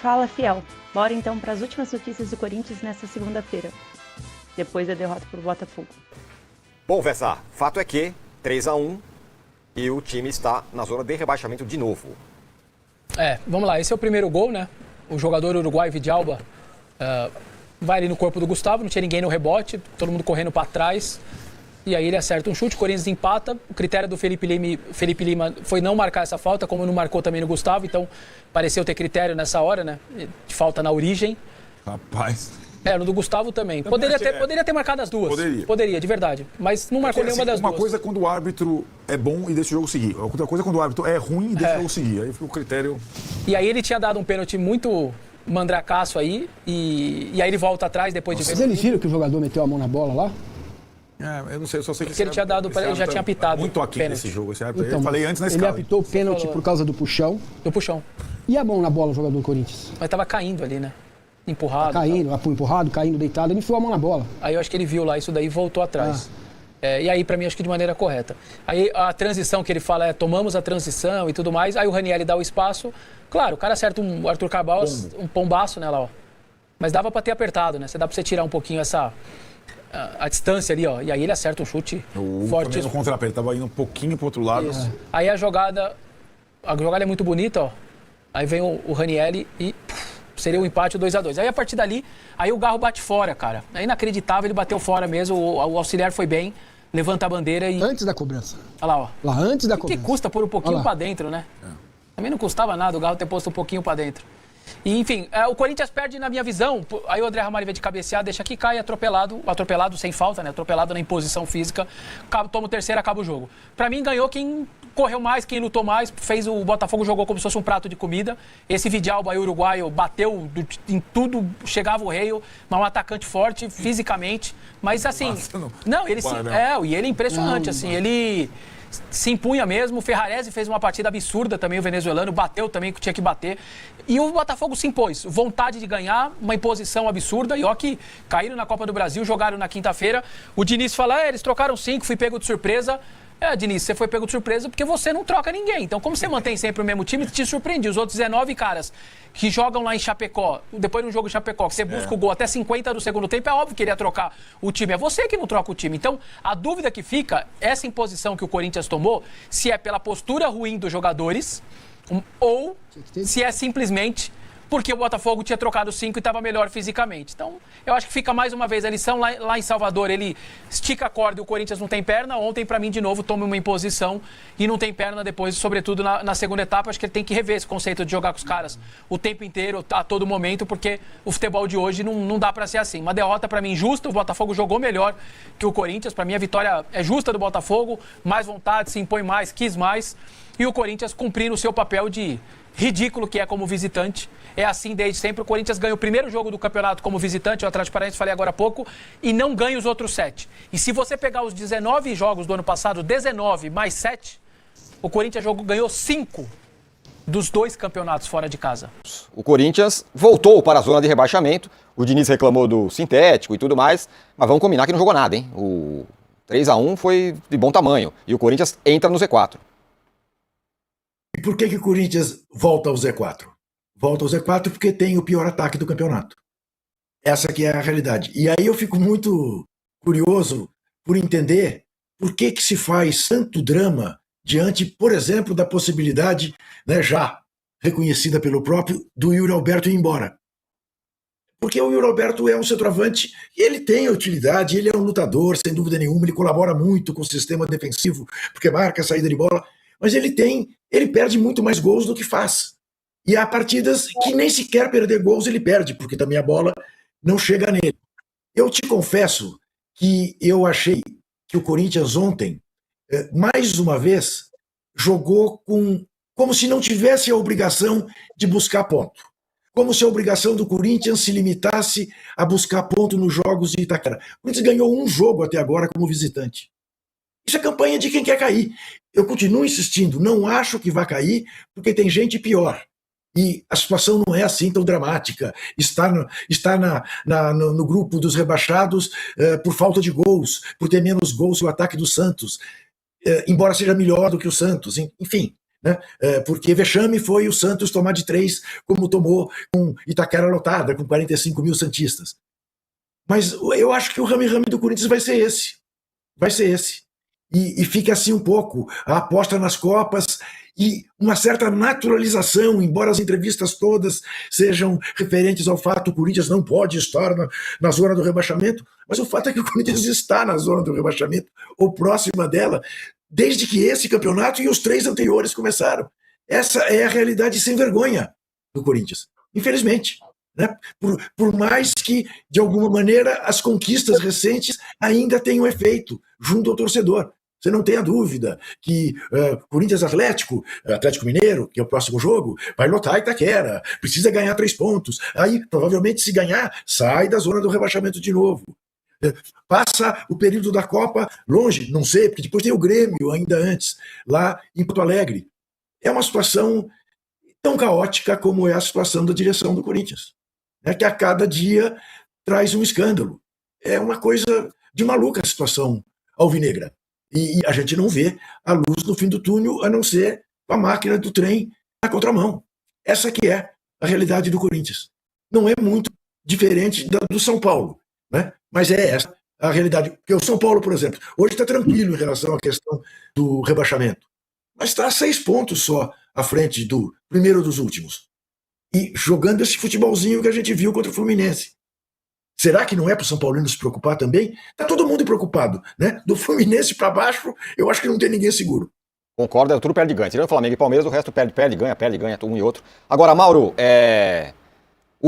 Fala, fiel. Bora então para as últimas notícias do Corinthians nesta segunda-feira, depois da derrota para o Botafogo. Bom, Vessar, fato é que 3-1 e o time está na zona de rebaixamento de novo. Vamos lá, esse é o primeiro gol, né? O jogador uruguaio Vidalba vai ali no corpo do Gustavo, não tinha ninguém no rebote, todo mundo correndo para trás. E aí ele acerta um chute, o Corinthians empata. O critério do Felipe Lima foi não marcar essa falta, como não marcou também no Gustavo. Então, pareceu ter critério nessa hora, né? De falta na origem. Rapaz. No do Gustavo também. Poderia ter marcado as duas. Poderia, de verdade. Mas não marcou nenhuma das duas. Uma coisa é quando o árbitro é bom e deixa o jogo seguir. Outra coisa é quando o árbitro é ruim e deixa o jogo seguir. Aí fica o critério... E aí ele tinha dado um pênalti muito mandracaço aí. E aí ele volta atrás depois de... Mas eles viram que o jogador meteu a mão na bola lá? Eu não sei, eu só sei que ele tinha dado, ele já tinha apitado. Muito aqui nesse jogo. Então, eu falei antes na escala. Ele apitou o pênalti por causa do puxão. Do puxão. E a mão na bola, o jogador do Corinthians? Mas tava caindo ali, né? Empurrado. Empurrado, caindo, deitado. Ele enfiou a mão na bola. Aí eu acho que ele viu lá isso daí e voltou atrás. E aí, pra mim, acho que de maneira correta. Aí a transição que ele fala tomamos a transição e tudo mais. Aí o Ranieri dá o espaço. Claro, o cara acerta um Arthur Cabral, um pombaço, né, lá, ó. Mas dava pra ter apertado, né? Dá pra você tirar um pouquinho a distância ali, ó. E aí ele acerta um chute forte. No contrapé, ele tava indo um pouquinho pro outro lado. Aí a jogada é muito bonita, ó. Aí vem o Ranieri e seria o empate, o 2-2. Aí a partir dali, aí o Garro bate fora, cara. É inacreditável, ele bateu fora mesmo, o auxiliar foi bem, levanta a bandeira e... Antes da cobrança. Olha lá, ó. Lá antes da cobrança. Que custa pôr um pouquinho pra dentro, né? Também não custava nada o Garro ter posto um pouquinho pra dentro. E, enfim, o Corinthians perde na minha visão. Aí o André Ramalho vem de cabecear, deixa que cai atropelado sem falta, né? Atropelado na imposição física. Toma o terceiro, acaba o jogo. Pra mim, ganhou quem correu mais, quem lutou mais. Fez o Botafogo, jogou como se fosse um prato de comida. Esse Vidalba aí, uruguaio, bateu em tudo, chegava o rei, mas um atacante forte fisicamente. Mas assim. E ele é impressionante, assim. Ele se impunha mesmo. O Ferrarese fez uma partida absurda também, o venezuelano, bateu também que tinha que bater. E o Botafogo se impôs. Vontade de ganhar, uma imposição absurda. E ó que caíram na Copa do Brasil, jogaram na quinta-feira. O Diniz fala, eles trocaram 5, fui pego de surpresa. Diniz, você foi pego de surpresa porque você não troca ninguém. Então, como você mantém sempre o mesmo time, te surpreende. Os outros 19 caras que jogam lá em Chapecó, depois de um jogo em Chapecó, que você busca o gol até 50 do segundo tempo, é óbvio que ele ia trocar o time. É você que não troca o time. Então, a dúvida que fica, essa imposição que o Corinthians tomou, se é pela postura ruim dos jogadores ou se é simplesmente porque o Botafogo tinha trocado 5 e estava melhor fisicamente. Então, eu acho que fica mais uma vez a lição. Lá em Salvador, ele estica a corda e o Corinthians não tem perna. Ontem, para mim, de novo, toma uma imposição e não tem perna depois, sobretudo na segunda etapa. Acho que ele tem que rever esse conceito de jogar com os caras o tempo inteiro, a todo momento, porque o futebol de hoje não dá para ser assim. Uma derrota, para mim, justa. O Botafogo jogou melhor que o Corinthians. Para mim, a vitória é justa do Botafogo. Mais vontade, se impõe mais, quis mais. E o Corinthians cumprindo o seu papel de ridículo que é como visitante. É assim desde sempre. O Corinthians ganha o primeiro jogo do campeonato como visitante, o Atlético Paranaense, falei agora há pouco, e não ganha os outros 7. E se você pegar os 19 jogos do ano passado, 19 mais 7, o Corinthians ganhou 5 dos 2 campeonatos fora de casa. O Corinthians voltou para a zona de rebaixamento. O Diniz reclamou do sintético e tudo mais, mas vamos combinar que não jogou nada, hein? O 3-1 foi de bom tamanho e o Corinthians entra no Z4. E por que o Corinthians volta ao Z4? Volta ao Z4 porque tem o pior ataque do campeonato. Essa aqui é a realidade. E aí eu fico muito curioso por entender por que se faz tanto drama diante, por exemplo, da possibilidade, né, já reconhecida pelo próprio, do Yuri Alberto ir embora. Porque o Yuri Alberto é um centroavante e ele tem a utilidade, ele é um lutador, sem dúvida nenhuma, ele colabora muito com o sistema defensivo, porque marca a saída de bola, mas ele perde muito mais gols do que faz. E há partidas que nem sequer perder gols ele perde, porque também a bola não chega nele. Eu te confesso que eu achei que o Corinthians ontem, mais uma vez, jogou como se não tivesse a obrigação de buscar ponto. Como se a obrigação do Corinthians se limitasse a buscar ponto nos jogos de Itaquera. O Corinthians ganhou um jogo até agora como visitante. Isso é campanha de quem quer cair. Eu continuo insistindo, não acho que vai cair, porque tem gente pior. E a situação não é assim tão dramática. Está no grupo dos rebaixados por falta de gols, por ter menos gols que o ataque do Santos, embora seja melhor do que o Santos. Enfim, né? Porque vexame foi o Santos tomar de 3, como tomou com Itaquera lotada, com 45 mil santistas. Mas eu acho que o rame-rame do Corinthians vai ser esse. Vai ser esse. E fica assim um pouco a aposta nas Copas e uma certa naturalização, embora as entrevistas todas sejam referentes ao fato que o Corinthians não pode estar na zona do rebaixamento, mas o fato é que o Corinthians está na zona do rebaixamento, ou próxima dela, desde que esse campeonato e os 3 anteriores começaram. Essa é a realidade sem vergonha do Corinthians, infelizmente. Né? Por mais que, de alguma maneira, as conquistas recentes ainda tenham efeito junto ao torcedor. Você não tenha dúvida que Corinthians Atlético Mineiro, que é o próximo jogo, vai lotar Itaquera, precisa ganhar 3 pontos. Aí, provavelmente, se ganhar, sai da zona do rebaixamento de novo. Passa o período da Copa longe, não sei, porque depois tem o Grêmio ainda antes, lá em Porto Alegre. É uma situação tão caótica como é a situação da direção do Corinthians, né, que a cada dia traz um escândalo. É uma coisa de maluca a situação alvinegra. E a gente não vê a luz no fim do túnel, a não ser a máquina do trem na contramão. Essa que é a realidade do Corinthians. Não é muito diferente da do São Paulo, né? Mas é essa a realidade. Porque o São Paulo, por exemplo, hoje está tranquilo em relação à questão do rebaixamento, mas está a 6 pontos só à frente do primeiro dos últimos. E jogando esse futebolzinho que a gente viu contra o Fluminense. Será que não é para o São Paulino se preocupar também? Está todo mundo preocupado, né? Do Fluminense para baixo, eu acho que não tem ninguém seguro. Concordo, é tudo perde e ganha. Tirando o Flamengo e Palmeiras, o resto perde, ganha, um e outro. Agora, Mauro,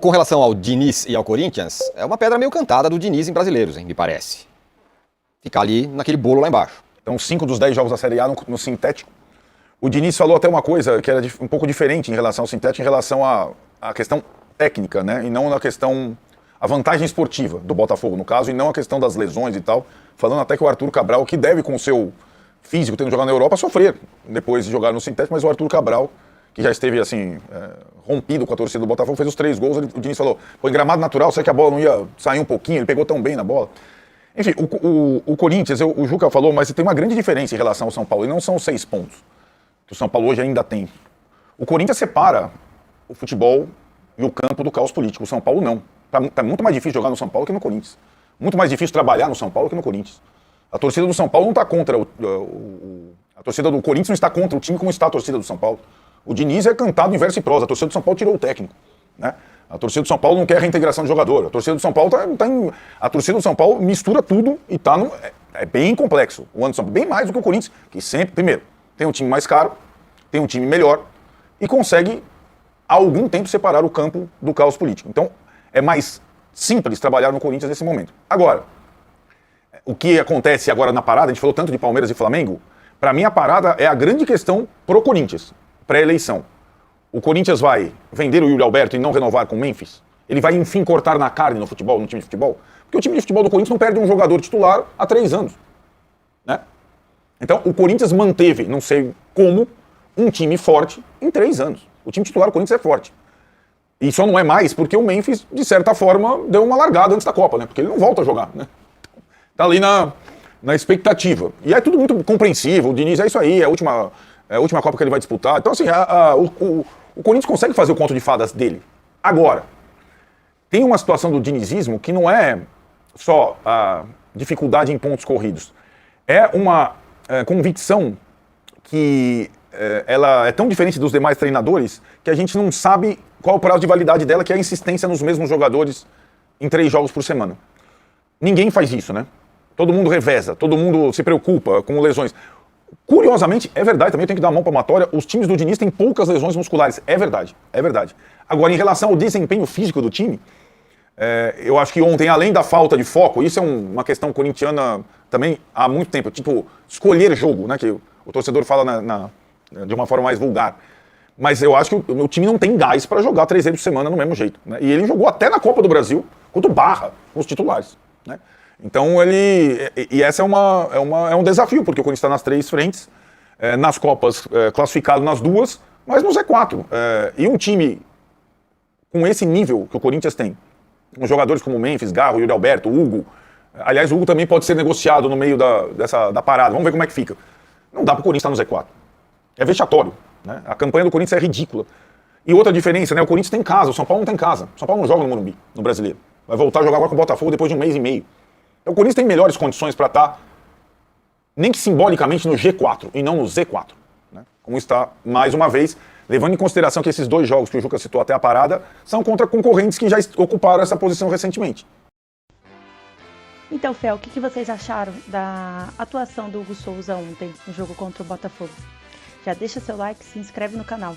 com relação ao Diniz e ao Corinthians, é uma pedra meio cantada do Diniz em brasileiros, hein, me parece. Ficar ali naquele bolo lá embaixo. Então, 5 dos 10 jogos da Série A no sintético. O Diniz falou até uma coisa que era um pouco diferente em relação ao sintético, em relação à questão técnica, né? E não na questão... a vantagem esportiva do Botafogo, no caso, e não a questão das lesões e tal. Falando até que o Arthur Cabral, que deve com o seu físico, tendo jogado na Europa, sofrer depois de jogar no sintético, mas o Arthur Cabral, que já esteve assim, rompido com a torcida do Botafogo, fez os 3 gols, o Diniz falou, pô, em gramado natural, será que a bola não ia sair um pouquinho? Ele pegou tão bem na bola. Enfim, o Corinthians, o Juca falou, mas tem uma grande diferença em relação ao São Paulo, e não são os 6 pontos que o São Paulo hoje ainda tem. O Corinthians separa o futebol e o campo do caos político, o São Paulo não. Tá muito mais difícil jogar no São Paulo que no Corinthians. Muito mais difícil trabalhar no São Paulo que no Corinthians. A torcida do São Paulo não está contra a torcida do Corinthians não está contra o time como está a torcida do São Paulo. O Diniz é cantado em verso e prosa. A torcida do São Paulo tirou o técnico, né? A torcida do São Paulo não quer reintegração de jogador. A torcida do São Paulo a torcida do São Paulo mistura tudo e é bem complexo. O ano do São Paulo, bem mais do que o Corinthians, que sempre, primeiro, tem um time mais caro, tem um time melhor e consegue há algum tempo separar o campo do caos político. Então, é mais simples trabalhar no Corinthians nesse momento. Agora, o que acontece agora na parada, a gente falou tanto de Palmeiras e Flamengo, para mim a parada é a grande questão pro Corinthians, pré-eleição. O Corinthians vai vender o Yuri Alberto e não renovar com o Memphis? Ele vai, enfim, cortar na carne no futebol, no time de futebol? Porque o time de futebol do Corinthians não perde um jogador titular há 3 anos. Né? Então, o Corinthians manteve, não sei como, um time forte em 3 anos. O time titular do Corinthians é forte. E só não é mais porque o Memphis, de certa forma, deu uma largada antes da Copa, né? Porque ele não volta a jogar, né? Tá ali na expectativa. E é tudo muito compreensível. O Diniz, é isso aí, é a última Copa que ele vai disputar. Então, assim, o Corinthians consegue fazer o conto de fadas dele. Agora, tem uma situação do dinizismo que não é só a dificuldade em pontos corridos. É uma convicção que ela é tão diferente dos demais treinadores que a gente não sabe qual o prazo de validade dela, que é a insistência nos mesmos jogadores em 3 jogos por semana. Ninguém faz isso, né? Todo mundo reveza, todo mundo se preocupa com lesões. Curiosamente, é verdade, também eu tenho que dar a mão palmatória, os times do Diniz têm poucas lesões musculares. É verdade, é verdade. Agora, em relação ao desempenho físico do time, eu acho que ontem, além da falta de foco, isso é uma questão corintiana também há muito tempo, tipo, escolher jogo, né? Que o torcedor fala de uma forma mais vulgar. Mas eu acho que o time não tem gás para jogar 3 vezes por semana no mesmo jeito. Né? E ele jogou até na Copa do Brasil contra o Barra, com os titulares. Né? Então essa é um desafio, porque o Corinthians está nas 3 frentes, nas Copas classificado nas 2, mas no Z4. E um time com esse nível que o Corinthians tem, com jogadores como Memphis, Garro, Yuri Alberto, Hugo. Aliás, o Hugo também pode ser negociado no meio da parada. Vamos ver como é que fica. Não dá para o Corinthians estar no Z4. É vexatório. né? A campanha do Corinthians é ridícula. E outra diferença, né? O Corinthians tem casa, o São Paulo não tem casa. O São Paulo não joga no Morumbi, no Brasileiro. Vai voltar a jogar agora com o Botafogo depois de um mês e meio. Então o Corinthians tem melhores condições para estar, nem que simbolicamente, no G4 e não no Z4. Né? Como está, mais uma vez, levando em consideração que esses 2 jogos que o Juca citou até a parada são contra concorrentes que já ocuparam essa posição recentemente. Então, Fel, o que vocês acharam da atuação do Hugo Souza ontem no jogo contra o Botafogo? Já deixa seu like e se inscreve no canal.